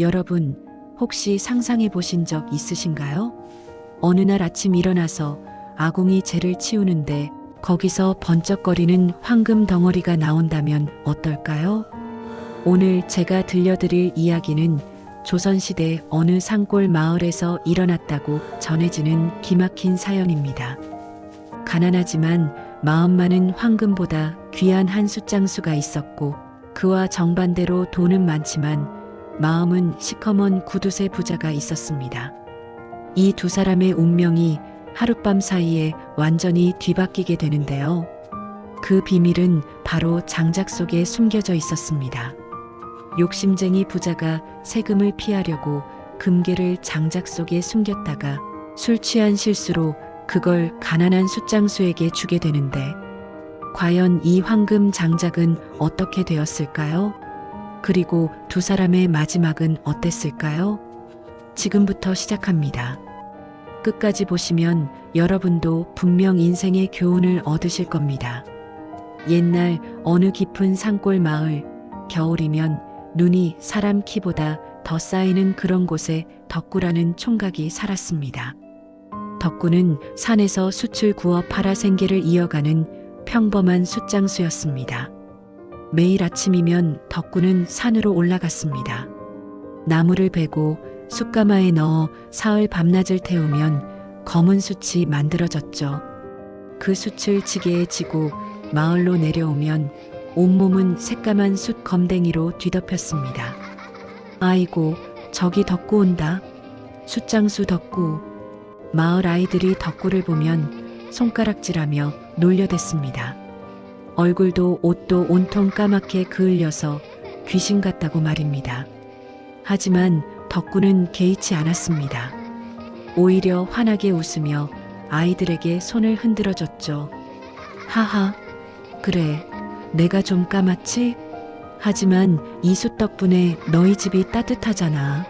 여러분, 혹시 상상해 보신 적 있으신가요? 어느 날 아침 일어나서 아궁이 재를 치우는데 거기서 번쩍거리는 황금 덩어리가 나온다면 어떨까요? 오늘 제가 들려드릴 이야기는 조선시대 어느 산골 마을에서 일어났다고 전해지는 기막힌 사연입니다. 가난하지만 마음만은 황금보다 귀한 한 숫장수가 있었고 그와 정반대로 돈은 많지만 마음은 시커먼 구두쇠 부자가 있었습니다. 이 두 사람의 운명이 하룻밤 사이에 완전히 뒤바뀌게 되는데요. 그 비밀은 바로 장작 속에 숨겨져 있었습니다. 욕심쟁이 부자가 세금을 피하려고 금괴를 장작 속에 숨겼다가 술 취한 실수로 그걸 가난한 숫장수에게 주게 되는데 과연 이 황금 장작은 어떻게 되었을까요? 그리고 두 사람의 마지막은 어땠을까요? 지금부터 시작합니다. 끝까지 보시면 여러분도 분명 인생의 교훈을 얻으실 겁니다. 옛날 어느 깊은 산골 마을, 겨울이면 눈이 사람 키보다 더 쌓이는 그런 곳에 덕구라는 총각이 살았습니다. 덕구는 산에서 숯을 구워 팔아 생계를 이어가는 평범한 숫장수였습니다. 매일 아침이면 덕구는 산으로 올라갔습니다. 나무를 베고 숯가마에 넣어 사흘 밤낮을 태우면 검은 숯이 만들어졌죠. 그 숯을 지게에 지고 마을로 내려오면 온몸은 새까만 숯 검댕이로 뒤덮였습니다. 아이고, 저기 덕구 온다. 숫장수 덕구. 마을 아이들이 덕구를 보면 손가락질하며 놀려댔습니다. 얼굴도 옷도 온통 까맣게 그을려서 귀신 같다고 말입니다. 하지만 덕구는 개의치 않았습니다. 오히려 환하게 웃으며 아이들에게 손을 흔들어줬죠. 하하, 그래, 내가 좀 까맣지? 하지만 이 숯 덕분에 너희 집이 따뜻하잖아.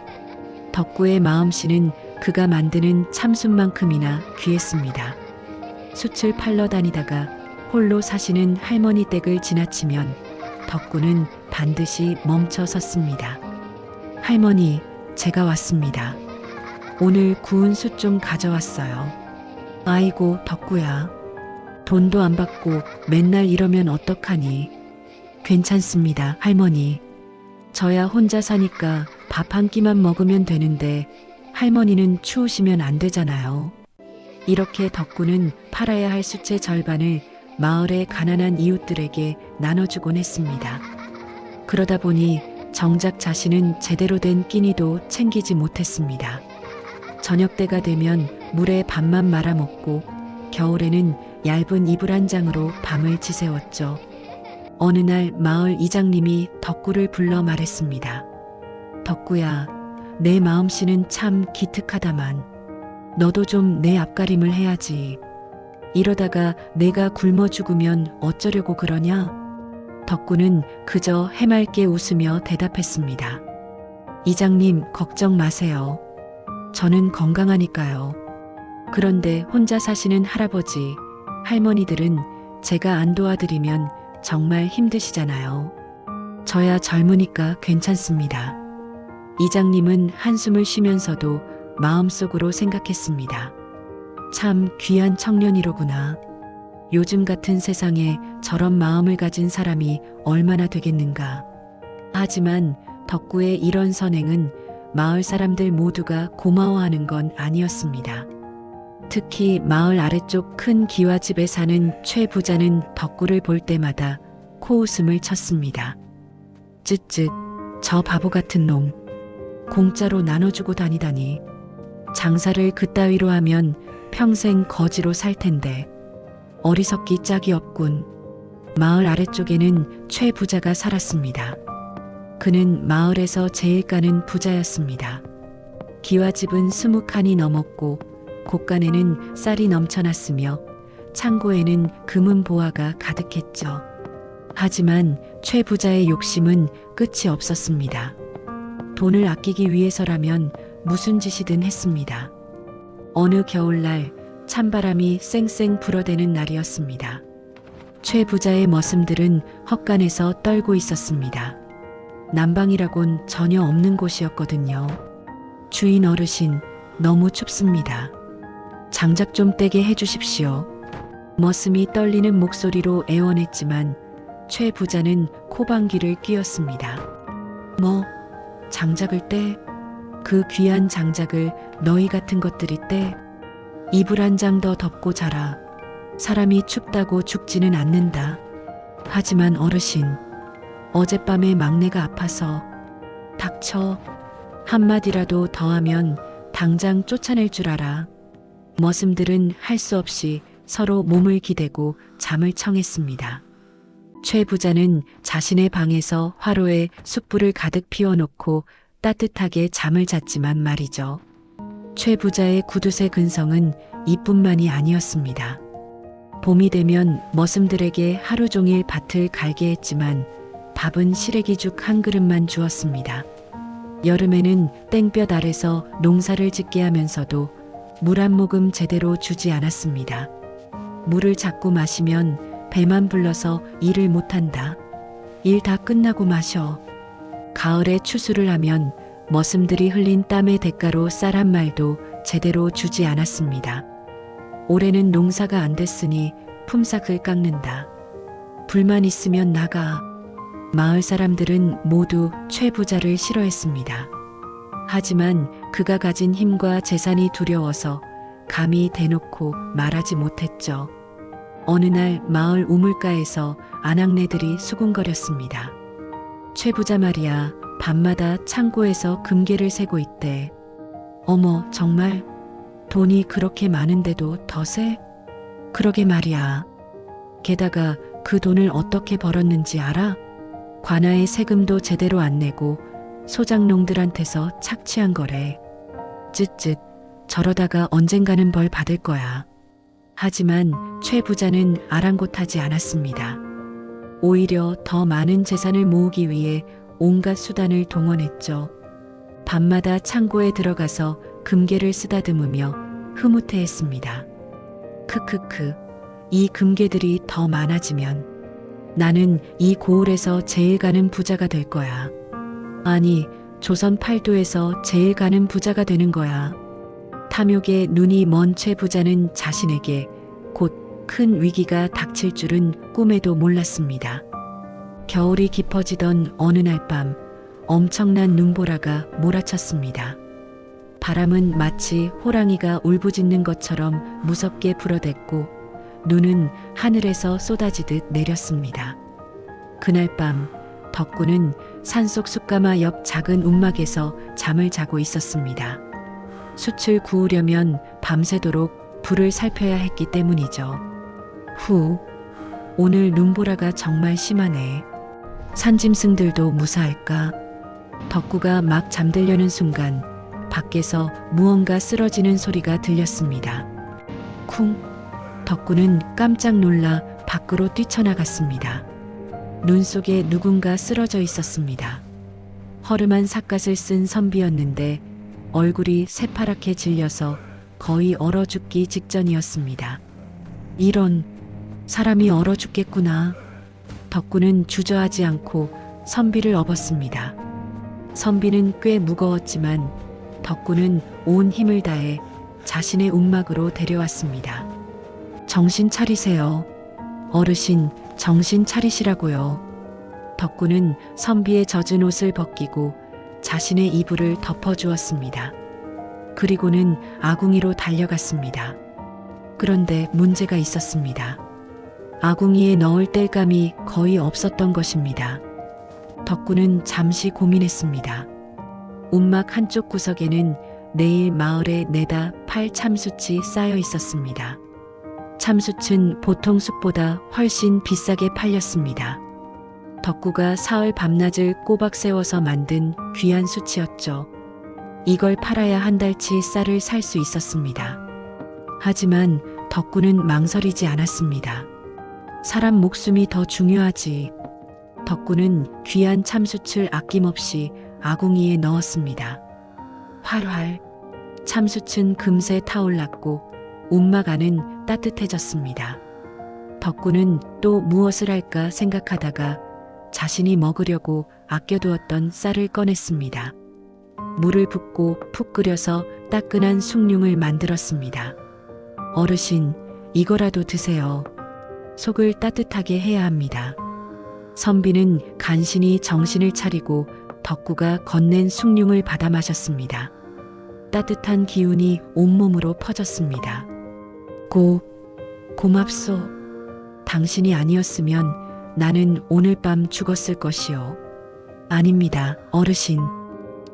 덕구의 마음씨는 그가 만드는 참숯만큼이나 귀했습니다. 숯을 팔러 다니다가 홀로 사시는 할머니 댁을 지나치면 덕구는 반드시 멈춰 섰습니다. 할머니, 제가 왔습니다. 오늘 구운 숯 좀 가져왔어요. 아이고, 덕구야. 돈도 안 받고 맨날 이러면 어떡하니? 괜찮습니다, 할머니. 저야 혼자 사니까 밥 한 끼만 먹으면 되는데 할머니는 추우시면 안 되잖아요. 이렇게 덕구는 팔아야 할 숯의 절반을 마을의 가난한 이웃들에게 나눠주곤 했습니다. 그러다 보니 정작 자신은 제대로 된 끼니도 챙기지 못했습니다. 저녁 때가 되면 물에 밥만 말아먹고 겨울에는 얇은 이불 한 장으로 밤을 지새웠죠. 어느 날 마을 이장님이 덕구를 불러 말했습니다. 덕구야, 내 마음씨는 참 기특하다만 너도 좀 내 앞가림을 해야지. 이러다가 내가 굶어 죽으면 어쩌려고 그러냐? 덕구는 그저 해맑게 웃으며 대답했습니다. 이장님, 걱정 마세요. 저는 건강하니까요. 그런데 혼자 사시는 할아버지, 할머니들은 제가 안 도와드리면 정말 힘드시잖아요. 저야 젊으니까 괜찮습니다. 이장님은 한숨을 쉬면서도 마음속으로 생각했습니다. 참 귀한 청년이로구나. 요즘 같은 세상에 저런 마음을 가진 사람이 얼마나 되겠는가. 하지만 덕구의 이런 선행은 마을 사람들 모두가 고마워하는 건 아니었습니다. 특히 마을 아래쪽 큰 기와집에 사는 최 부자는 덕구를 볼 때마다 코웃음을 쳤습니다. 쯧쯧, 저 바보 같은 놈. 공짜로 나눠주고 다니다니. 장사를 그따위로 하면 평생 거지로 살 텐데. 어리석기 짝이 없군. 마을 아래쪽에는 최 부자가 살았습니다. 그는 마을에서 제일 까는 부자였습니다. 기와집은 20칸이 넘었고 곳간에는 쌀이 넘쳐났으며 창고에는 금은 보화가 가득했죠. 하지만 최 부자의 욕심은 끝이 없었습니다. 돈을 아끼기 위해서라면 무슨 짓이든 했습니다. 어느 겨울날 찬바람이 쌩쌩 불어대는 날이었습니다. 최 부자의 머슴들은 헛간에서 떨고 있었습니다. 난방이라곤 전혀 없는 곳이었거든요. 주인 어르신, 너무 춥습니다. 장작 좀 떼게 해주십시오. 머슴이 떨리는 목소리로 애원했지만 최 부자는 코방귀를 뀌었습니다. 뭐, 장작을 떼? 그 귀한 장작을 너희 같은 것들이 떼? 이불 한 장 더 덮고 자라. 사람이 춥다고 죽지는 않는다. 하지만 어르신, 어젯밤에 막내가 아파서. 닥쳐. 한마디라도 더하면 당장 쫓아낼 줄 알아. 머슴들은 할 수 없이 서로 몸을 기대고 잠을 청했습니다. 최 부자는 자신의 방에서 화로에 숯불을 가득 피워놓고 따뜻하게 잠을 잤지만 말이죠. 최 부자의 구두쇠 근성은 이뿐만이 아니었습니다. 봄이 되면 머슴들에게 하루 종일 밭을 갈게 했지만 밥은 시래기죽 한 그릇만 주었습니다. 여름에는 땡볕 아래서 농사를 짓게 하면서도 물 한 모금 제대로 주지 않았습니다. 물을 자꾸 마시면 배만 불러서 일을 못한다. 일 다 끝나고 마셔. 가을에 추수를 하면 머슴들이 흘린 땀의 대가로 쌀 한 말도 제대로 주지 않았습니다. 올해는 농사가 안 됐으니 품삯을 깎는다. 불만 있으면 나가. 마을 사람들은 모두 최 부자를 싫어했습니다. 하지만 그가 가진 힘과 재산이 두려워서 감히 대놓고 말하지 못했죠. 어느 날 마을 우물가에서 아낙네들이 수군거렸습니다. 최 부자 말이야, 밤마다 창고에서 금괴를 세고 있대. 어머, 정말? 돈이 그렇게 많은데도 더 세? 그러게 말이야. 게다가 그 돈을 어떻게 벌었는지 알아? 관아의 세금도 제대로 안 내고 소작농들한테서 착취한 거래. 쯧쯧, 저러다가 언젠가는 벌 받을 거야. 하지만 최 부자는 아랑곳하지 않았습니다. 오히려 더 많은 재산을 모으기 위해 온갖 수단을 동원했죠. 밤마다 창고에 들어가서 금괴를 쓰다듬으며 흐뭇해했습니다. 크크크, 이 금괴들이 더 많아지면 나는 이 고을에서 제일 가는 부자가 될 거야. 아니, 조선 팔도에서 제일 가는 부자가 되는 거야. 탐욕에 눈이 먼 최 부자는 자신에게 곧 큰 위기가 닥칠 줄은 꿈에도 몰랐습니다. 겨울이 깊어지던 어느 날 밤 엄청난 눈보라가 몰아쳤습니다. 바람은 마치 호랑이가 울부짖는 것처럼 무섭게 불어댔고 눈은 하늘에서 쏟아지듯 내렸습니다. 그날 밤 덕구는 산속 숯가마 옆 작은 움막에서 잠을 자고 있었습니다. 숯을 구우려면 밤새도록 불을 살펴야 했기 때문이죠. 오늘 눈보라가 정말 심하네. 산짐승들도 무사할까? 덕구가 막 잠들려는 순간 밖에서 무언가 쓰러지는 소리가 들렸습니다. 쿵! 덕구는 깜짝 놀라 밖으로 뛰쳐나갔습니다. 눈 속에 누군가 쓰러져 있었습니다. 허름한 삿갓을 쓴 선비였는데 얼굴이 새파랗게 질려서 거의 얼어 죽기 직전이었습니다. 이런, 사람이 얼어 죽겠구나. 덕구는 주저하지 않고 선비를 업었습니다. 선비는 꽤 무거웠지만 덕구는 온 힘을 다해 자신의 움막으로 데려왔습니다. 정신 차리세요. 어르신, 정신 차리시라고요. 덕구는 선비의 젖은 옷을 벗기고 자신의 이불을 덮어주었습니다. 그리고는 아궁이로 달려갔습니다. 그런데 문제가 있었습니다. 아궁이에 넣을 땔감이 거의 없었던 것입니다. 덕구는 잠시 고민했습니다. 움막 한쪽 구석에는 내일 마을에 내다 팔 참숯이 쌓여 있었습니다. 참숯은 보통 숯보다 훨씬 비싸게 팔렸습니다. 덕구가 사흘 밤낮을 꼬박 세워서 만든 귀한 숯이었죠. 이걸 팔아야 한 달치 쌀을 살 수 있었습니다. 하지만 덕구는 망설이지 않았습니다. 사람 목숨이 더 중요하지. 덕구는 귀한 참숯을 아낌없이 아궁이에 넣었습니다. 활활, 참숯은 금세 타올랐고 움막 안은 따뜻해졌습니다. 덕구는 또 무엇을 할까 생각하다가 자신이 먹으려고 아껴두었던 쌀을 꺼냈습니다. 물을 붓고 푹 끓여서 따끈한 숭늉을 만들었습니다. 어르신, 이거라도 드세요. 속을 따뜻하게 해야 합니다. 선비는 간신히 정신을 차리고 덕구가 건넨 숭늉을 받아 마셨습니다. 따뜻한 기운이 온몸으로 퍼졌습니다. 고맙소. 당신이 아니었으면 나는 오늘 밤 죽었을 것이요. 아닙니다, 어르신.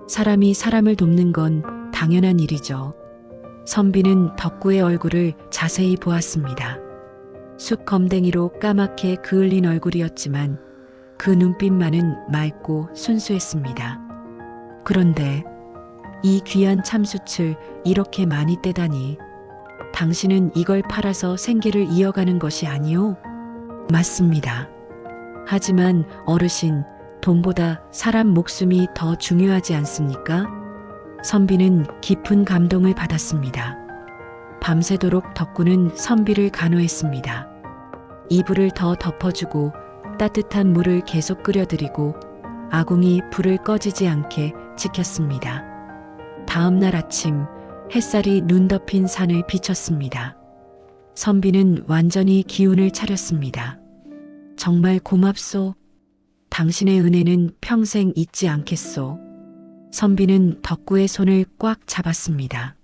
사람이 사람을 돕는 건 당연한 일이죠. 선비는 덕구의 얼굴을 자세히 보았습니다. 쑥 검댕이로 까맣게 그을린 얼굴이었지만 그 눈빛만은 맑고 순수했습니다. 그런데 이 귀한 참숯을 이렇게 많이 떼다니, 당신은 이걸 팔아서 생계를 이어가는 것이 아니오? 맞습니다. 하지만 어르신, 돈보다 사람 목숨이 더 중요하지 않습니까? 선비는 깊은 감동을 받았습니다. 밤새도록 덕구는 선비를 간호했습니다. 이불을 더 덮어주고 따뜻한 물을 계속 끓여드리고 아궁이 불을 꺼지지 않게 지켰습니다. 다음 날 아침 햇살이 눈 덮인 산을 비췄습니다. 선비는 완전히 기운을 차렸습니다. 정말 고맙소. 당신의 은혜는 평생 잊지 않겠소. 선비는 덕구의 손을 꽉 잡았습니다.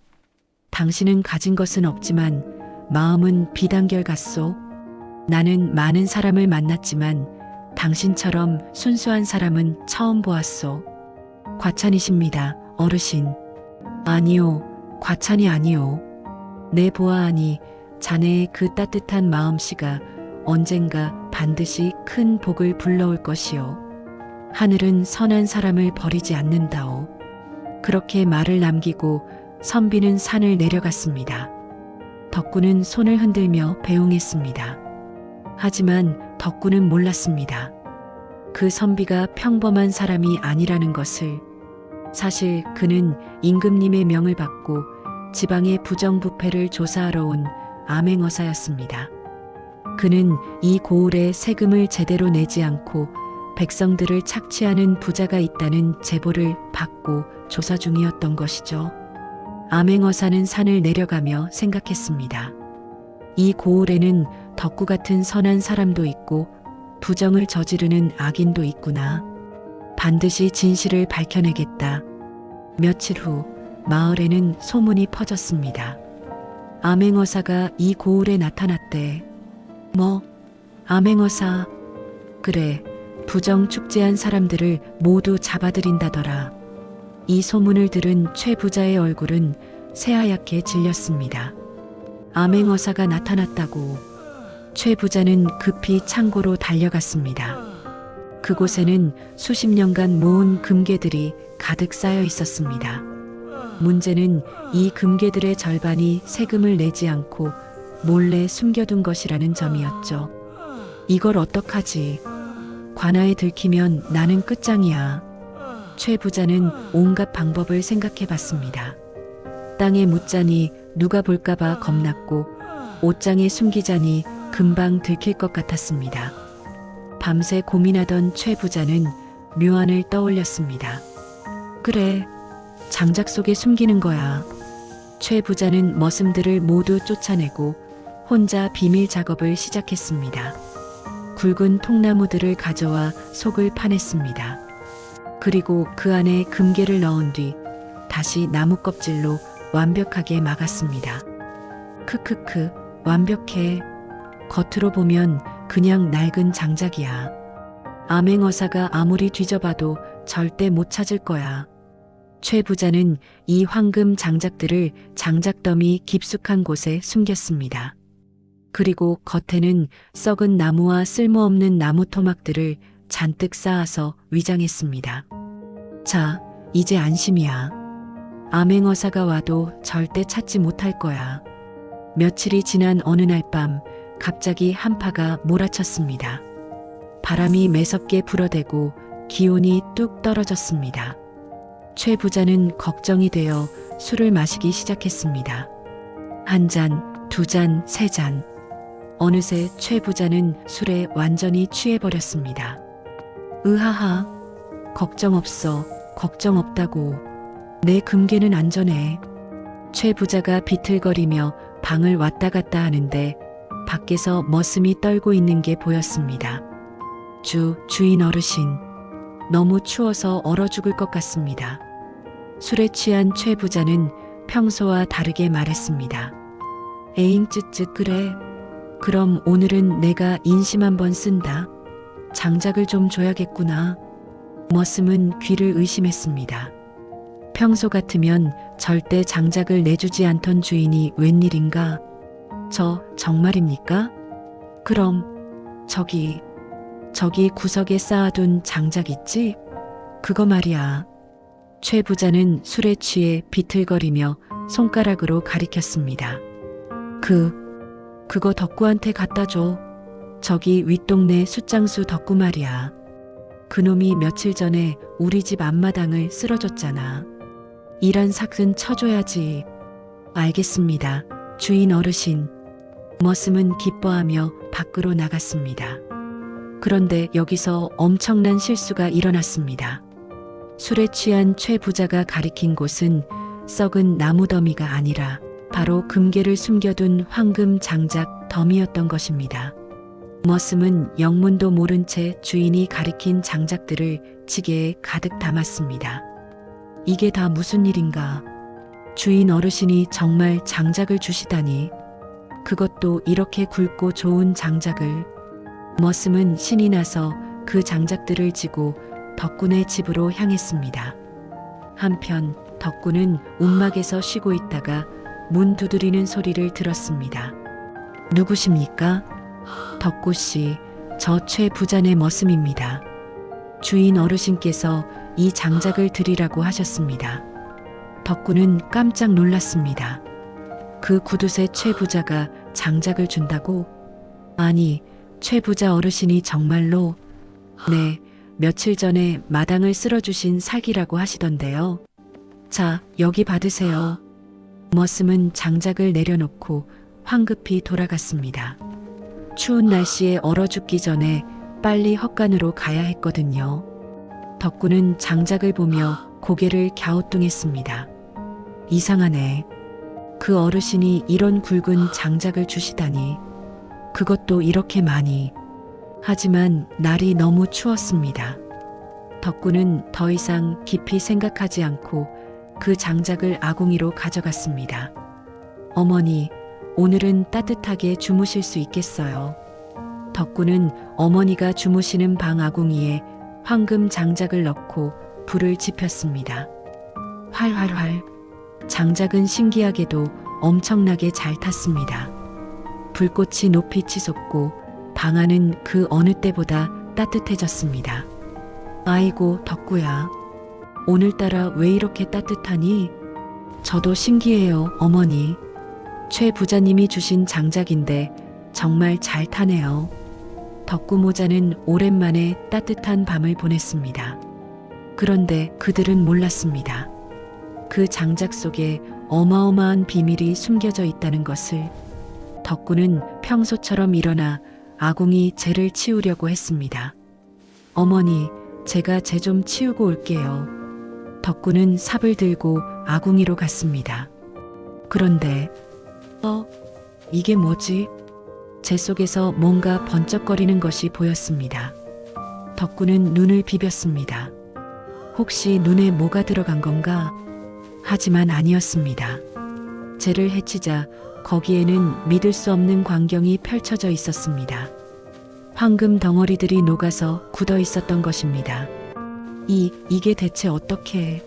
당신은 가진 것은 없지만 마음은 비단결 같소. 나는 많은 사람을 만났지만 당신처럼 순수한 사람은 처음 보았소. 과찬이십니다, 어르신. 아니요, 과찬이 아니요. 내 보아하니 자네의 그 따뜻한 마음씨가 언젠가 반드시 큰 복을 불러올 것이요. 하늘은 선한 사람을 버리지 않는다오. 그렇게 말을 남기고 선비는 산을 내려갔습니다. 덕구는 손을 흔들며 배웅했습니다. 하지만 덕구는 몰랐습니다. 그 선비가 평범한 사람이 아니라는 것을. 사실 그는 임금님의 명을 받고 지방의 부정부패를 조사하러 온 암행어사였습니다. 그는 이 고을에 세금을 제대로 내지 않고 백성들을 착취하는 부자가 있다는 제보를 받고 조사 중이었던 것이죠. 암행어사는 산을 내려가며 생각했습니다. 이 고을에는 덕구 같은 선한 사람도 있고 부정을 저지르는 악인도 있구나. 반드시 진실을 밝혀내겠다. 며칠 후 마을에는 소문이 퍼졌습니다. 암행어사가 이 고을에 나타났대. 뭐? 암행어사? 그래, 부정 축제한 사람들을 모두 잡아들인다더라. 이 소문을 들은 최 부자의 얼굴은 새하얗게 질렸습니다. 암행어사가 나타났다고. 최 부자는 급히 창고로 달려갔습니다. 그곳에는 수십 년간 모은 금괴들이 가득 쌓여 있었습니다. 문제는 이 금괴들의 절반이 세금을 내지 않고 몰래 숨겨둔 것이라는 점이었죠. 이걸 어떡하지? 관아에 들키면 나는 끝장이야. 최 부자는 온갖 방법을 생각해 봤습니다. 땅에 묻자니 누가 볼까봐 겁났고 옷장에 숨기자니 금방 들킬 것 같았습니다. 밤새 고민하던 최 부자는 묘안을 떠올렸습니다. 그래, 장작 속에 숨기는 거야. 최 부자는 머슴들을 모두 쫓아내고 혼자 비밀 작업을 시작했습니다. 굵은 통나무들을 가져와 속을 파냈습니다. 그리고 그 안에 금괴를 넣은 뒤 다시 나무 껍질로 완벽하게 막았습니다. 크크크, 완벽해. 겉으로 보면 그냥 낡은 장작이야. 암행어사가 아무리 뒤져봐도 절대 못 찾을 거야. 최 부자는 이 황금 장작들을 장작더미 깊숙한 곳에 숨겼습니다. 그리고 겉에는 썩은 나무와 쓸모없는 나무 토막들을 잔뜩 쌓아서 위장했습니다. 자, 이제 안심이야. 암행어사가 와도 절대 찾지 못할 거야. 며칠이 지난 어느 날 밤 갑자기 한파가 몰아쳤습니다. 바람이 매섭게 불어대고 기온이 뚝 떨어졌습니다. 최 부자는 걱정이 되어 술을 마시기 시작했습니다. 한 잔, 두 잔, 세 잔. 어느새 최 부자는 술에 완전히 취해버렸습니다. 으하하. 걱정 없어. 걱정 없다고. 내 금괴는 안전해. 최 부자가 비틀거리며 방을 왔다 갔다 하는데 밖에서 머슴이 떨고 있는 게 보였습니다. 주인 어르신. 너무 추워서 얼어 죽을 것 같습니다. 술에 취한 최 부자는 평소와 다르게 말했습니다. 에잉 쯧쯧 그래. 그럼 오늘은 내가 인심 한번 쓴다. 장작을 좀 줘야겠구나. 머슴은 귀를 의심했습니다. 평소 같으면 절대 장작을 내주지 않던 주인이 웬일인가? 정말입니까? 그럼 저기 구석에 쌓아둔 장작 있지? 그거 말이야. 최 부자는 술에 취해 비틀거리며 손가락으로 가리켰습니다. 그거 덕구한테 갖다 줘. 저기 윗동네 숫장수 덕구 말이야. 그놈이 며칠 전에 우리 집 앞마당을 쓸어줬잖아. 이런 삭은 쳐줘야지. 알겠습니다. 주인 어르신. 머슴은 기뻐하며 밖으로 나갔습니다. 그런데 여기서 엄청난 실수가 일어났습니다. 술에 취한 최 부자가 가리킨 곳은 썩은 나무 더미가 아니라 바로 금괴를 숨겨둔 황금 장작 더미였던 것입니다. 머슴은 영문도 모른 채 주인이 가리킨 장작들을 지게에 가득 담았습니다. 이게 다 무슨 일인가? 주인 어르신이 정말 장작을 주시다니. 그것도 이렇게 굵고 좋은 장작을. 머슴은 신이 나서 그 장작들을 지고 덕군의 집으로 향했습니다. 한편 덕군은 움막에서 쉬고 있다가 문 두드리는 소리를 들었습니다. 누구십니까? 덕구씨, 저 최 부자네 머슴입니다. 주인 어르신께서 이 장작을 드리라고 하셨습니다. 덕구는 깜짝 놀랐습니다. 그 구두쇠 최 부자가 장작을 준다고? 아니, 최 부자 어르신이 정말로? 네, 며칠 전에 마당을 쓸어주신 살기라고 하시던데요. 자, 여기 받으세요. 머슴은 장작을 내려놓고 황급히 돌아갔습니다. 추운 날씨에 얼어 죽기 전에 빨리 헛간으로 가야 했거든요. 덕구는 장작을 보며 고개를 갸우뚱했습니다. 이상하네. 그 어르신이 이런 굵은 장작을 주시다니. 그것도 이렇게 많이. 하지만 날이 너무 추웠습니다. 덕구는 더 이상 깊이 생각하지 않고 그 장작을 아궁이로 가져갔습니다. 어머니, 오늘은 따뜻하게 주무실 수 있겠어요. 덕구는 어머니가 주무시는 방 아궁이에 황금 장작을 넣고 불을 지폈습니다. 활활활. 장작은 신기하게도 엄청나게 잘 탔습니다. 불꽃이 높이 치솟고 방 안은 그 어느 때보다 따뜻해졌습니다. 아이고 덕구야. 오늘따라 왜 이렇게 따뜻하니? 저도 신기해요, 어머니. 최 부자님이 주신 장작인데 정말 잘 타네요. 덕구 모자는 오랜만에 따뜻한 밤을 보냈습니다. 그런데 그들은 몰랐습니다. 그 장작 속에 어마어마한 비밀이 숨겨져 있다는 것을. 덕구는 평소처럼 일어나 아궁이 재를 치우려고 했습니다. 어머니, 제가 재 좀 치우고 올게요. 덕구는 삽을 들고 아궁이로 갔습니다. 그런데 이게 뭐지? 재 속에서 뭔가 번쩍거리는 것이 보였습니다. 덕구는 눈을 비볐습니다. 혹시 눈에 뭐가 들어간 건가? 하지만 아니었습니다. 재를 헤치자 거기에는 믿을 수 없는 광경이 펼쳐져 있었습니다. 황금 덩어리들이 녹아서 굳어 있었던 것입니다. 이게 대체 어떻게?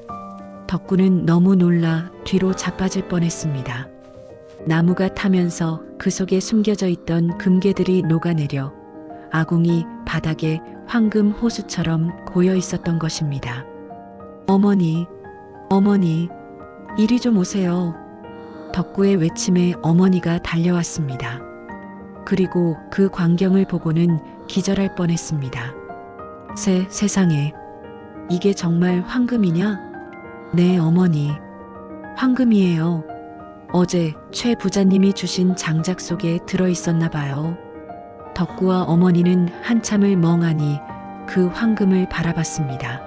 덕구는 너무 놀라 뒤로 자빠질 뻔했습니다. 나무가 타면서 그 속에 숨겨져 있던 금괴들이 녹아내려 아궁이 바닥에 황금 호수처럼 고여 있었던 것입니다. 어머니, 이리 좀 오세요. 덕구의 외침에 어머니가 달려왔습니다. 그리고 그 광경을 보고는 기절할 뻔했습니다. 세상에, 이게 정말 황금이냐? 네, 어머니. 황금이에요. 어제 최 부자님이 주신 장작 속에 들어있었나 봐요. 덕구와 어머니는 한참을 멍하니 그 황금을 바라봤습니다.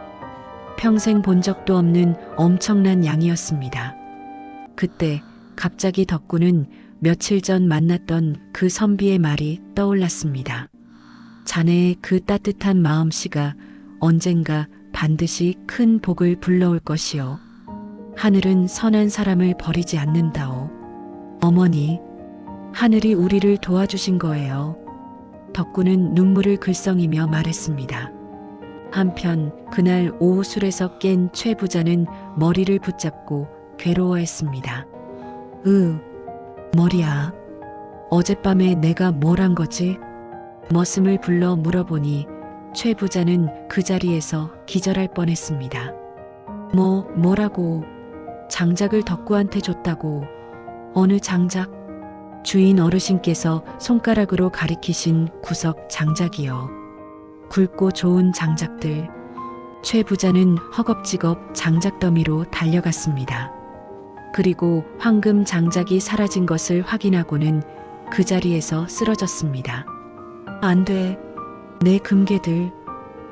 평생 본 적도 없는 엄청난 양이었습니다. 그때 갑자기 덕구는 며칠 전 만났던 그 선비의 말이 떠올랐습니다. 자네의 그 따뜻한 마음씨가 언젠가 반드시 큰 복을 불러올 것이요. 하늘은 선한 사람을 버리지 않는다오. 어머니, 하늘이 우리를 도와주신 거예요. 덕구는 눈물을 글썽이며 말했습니다. 한편 그날 오후 술에서 깬 최 부자는 머리를 붙잡고 괴로워했습니다. 머리야. 어젯밤에 내가 뭘 한 거지? 머슴을 불러 물어보니 최 부자는 그 자리에서 기절할 뻔했습니다. 뭐라고? 장작을 덕구한테 줬다고. 어느 장작? 주인 어르신께서 손가락으로 가리키신 구석 장작이요. 굵고 좋은 장작들. 최 부자는 허겁지겁 장작 더미로 달려갔습니다. 그리고 황금 장작이 사라진 것을 확인하고는 그 자리에서 쓰러졌습니다. 안 돼. 내 금괴들,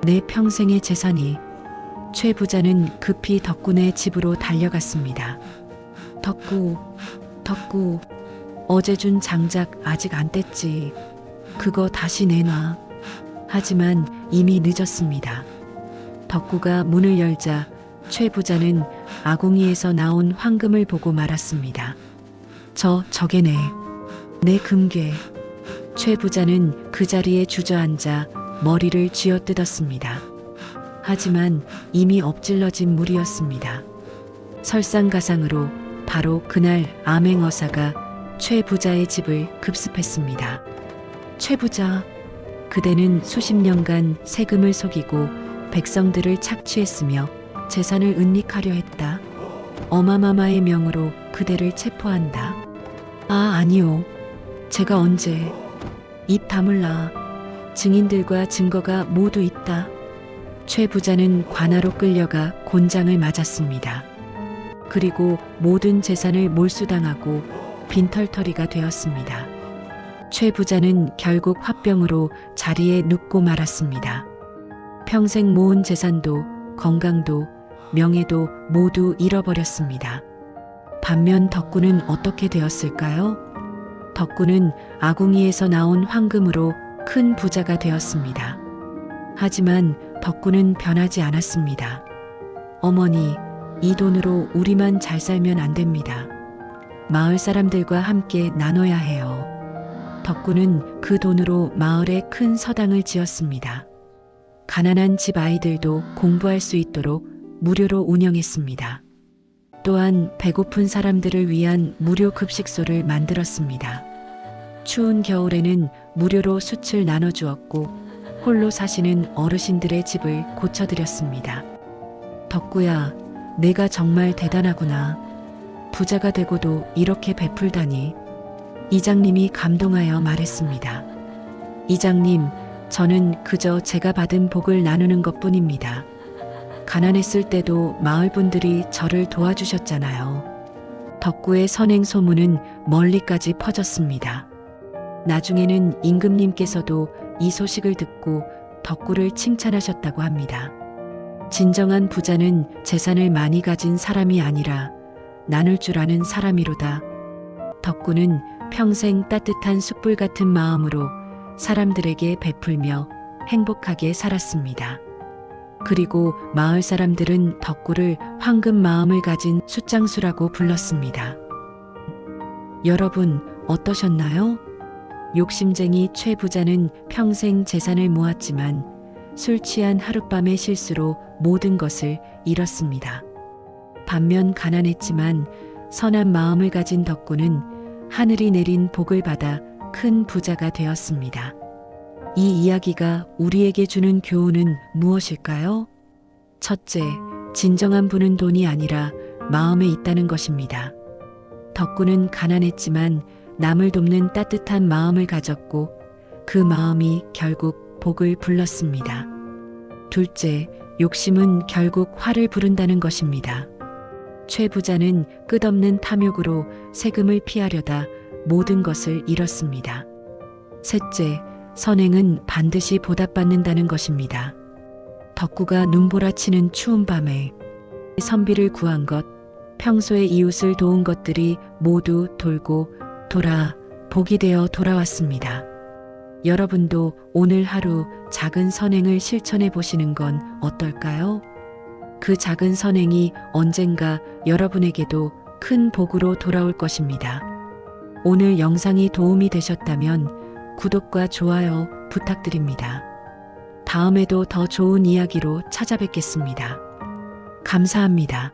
내 평생의 재산이. 최 부자는 급히 덕구네 집으로 달려갔습니다. 덕구, 어제 준 장작 아직 안 뗐지. 그거 다시 내놔. 하지만 이미 늦었습니다. 덕구가 문을 열자 최 부자는 아궁이에서 나온 황금을 보고 말았습니다. 저게네. 내 금괴. 최 부자는 그 자리에 주저앉아 머리를 쥐어뜯었습니다. 하지만 이미 엎질러진 물이었습니다. 설상가상으로 바로 그날 암행어사가 최 부자의 집을 급습했습니다. 최 부자, 그대는 수십 년간 세금을 속이고 백성들을 착취했으며 재산을 은닉하려 했다. 어마마마의 명으로 그대를 체포한다. 아니요. 제가 언제. 입 다물라. 증인들과 증거가 모두 있다. 최 부자는 관아로 끌려가 곤장을 맞았습니다. 그리고 모든 재산을 몰수당하고 빈털터리가 되었습니다. 최 부자는 결국 화병으로 자리에 눕고 말았습니다. 평생 모은 재산도 건강도 명예도 모두 잃어버렸습니다. 반면 덕구는 어떻게 되었을까요? 덕구는 아궁이에서 나온 황금으로 큰 부자가 되었습니다. 하지만 덕구는 변하지 않았습니다. 어머니, 이 돈으로 우리만 잘 살면 안 됩니다. 마을 사람들과 함께 나눠야 해요. 덕구는 그 돈으로 마을에 큰 서당을 지었습니다. 가난한 집 아이들도 공부할 수 있도록 무료로 운영했습니다. 또한 배고픈 사람들을 위한 무료 급식소를 만들었습니다. 추운 겨울에는 무료로 숯을 나눠주었고 홀로 사시는 어르신들의 집을 고쳐드렸습니다. 덕구야, 내가 정말 대단하구나. 부자가 되고도 이렇게 베풀다니. 이장님이 감동하여 말했습니다. 이장님, 저는 그저 제가 받은 복을 나누는 것뿐입니다. 가난했을 때도 마을 분들이 저를 도와주셨잖아요. 덕구의 선행 소문은 멀리까지 퍼졌습니다. 나중에는 임금님께서도 이 소식을 듣고 덕구를 칭찬하셨다고 합니다. 진정한 부자는 재산을 많이 가진 사람이 아니라 나눌 줄 아는 사람이로다. 덕구는 평생 따뜻한 숯불 같은 마음으로 사람들에게 베풀며 행복하게 살았습니다. 그리고 마을 사람들은 덕구를 황금 마음을 가진 숫장수라고 불렀습니다. 여러분, 어떠셨나요? 욕심쟁이 최 부자는 평생 재산을 모았지만 술 취한 하룻밤의 실수로 모든 것을 잃었습니다. 반면 가난했지만 선한 마음을 가진 덕구는 하늘이 내린 복을 받아 큰 부자가 되었습니다. 이 이야기가 우리에게 주는 교훈은 무엇일까요? 첫째, 진정한 부는 돈이 아니라 마음에 있다는 것입니다. 덕구는 가난했지만 남을 돕는 따뜻한 마음을 가졌고 그 마음이 결국 복을 불렀습니다. 둘째, 욕심은 결국 화를 부른다는 것입니다. 최 부자는 끝없는 탐욕으로 세금을 피하려다 모든 것을 잃었습니다. 셋째, 선행은 반드시 보답받는다는 것입니다. 덕구가 눈보라치는 추운 밤에 선비를 구한 것, 평소에 이웃을 도운 것들이 모두 돌고 돌아 복이 되어 돌아왔습니다. 여러분도 오늘 하루 작은 선행을 실천해 보시는 건 어떨까요? 그 작은 선행이 언젠가 여러분에게도 큰 복으로 돌아올 것입니다. 오늘 영상이 도움이 되셨다면 구독과 좋아요 부탁드립니다. 다음에도 더 좋은 이야기로 찾아뵙겠습니다. 감사합니다.